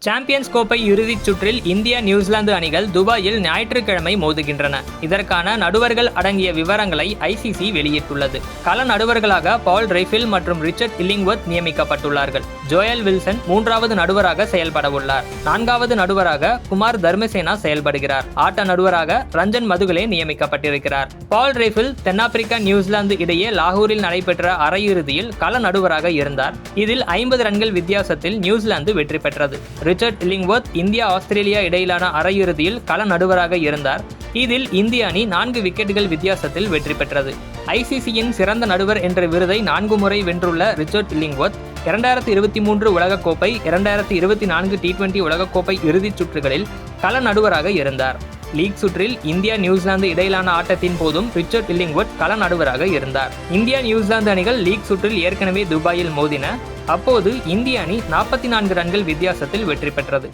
Champions கோப்பை இறுதிச் சுற்றில் இந்தியா நியூசிலாந்து அணிகள் துபாயில் ஞாயிற்றுக்கிழமை மோதுகின்றன. இதற்கான நடுவர்கள் அடங்கிய விவரங்களை ஐசிசி வெளியிட்டுள்ளது. கள நடுவர்களாக பால் ரெய்ஃபில் மற்றும் ரிச்சர்ட் இல்லிங்வொர்த் நியமிக்கப்பட்டுள்ளார்கள். ஜோயல் வில்சன் 3வது நடுவராக செயல்படவுள்ளார். 4வது நடுவராக குமார் தர்மசேனா செயல்படுகிறார். ஆட்ட நடுவராக ரஞ்சன் மதுகலே நியமிக்கப்பட்டிருக்கிறார். பால் ரெய்ஃபில் தென்னாப்பிரிக்கா நியூசிலாந்து இடையே லாகூரில் நடைபெற்ற அரையிறுதியில் கள நடுவராக இருந்தார். இதில் 50 ரன்கள் வித்தியாசத்தில் நியூசிலாந்து வெற்றி பெற்றது. ரிச்சர்ட் இல்லிங்வொர்த் இந்தியா ஆஸ்திரேலியா இடையிலான அரையிறுதியில் கள நடுவராக இருந்தார். இதில் இந்திய அணி 4 விக்கெட்டுகள் வித்தியாசத்தில் வெற்றி பெற்றது. ஐசிசியின் சிறந்த நடுவர் என்ற விருதை 4 முறை வென்றுள்ள ரிச்சர்ட் இல்லிங்வொர்த் 2023 உலகக்கோப்பை, 2024 T20 உலகக்கோப்பை இறுதிச் சுற்றுகளில் கள நடுவராக இருந்தார். லீக் சுற்றில் இந்தியா நியூசிலாந்து இடையிலான ஆட்டத்தின் போதும் ரிச்சர்ட் இல்லிங்வொர்த் கள நடுவராக இருந்தார். இந்தியா நியூசிலாந்து அணிகள் லீக் சுற்றில் ஏற்கனவே துபாயில் மோதின. அப்போது இந்திய அணி 44 ரன்கள் வித்தியாசத்தில் வெற்றி பெற்றது.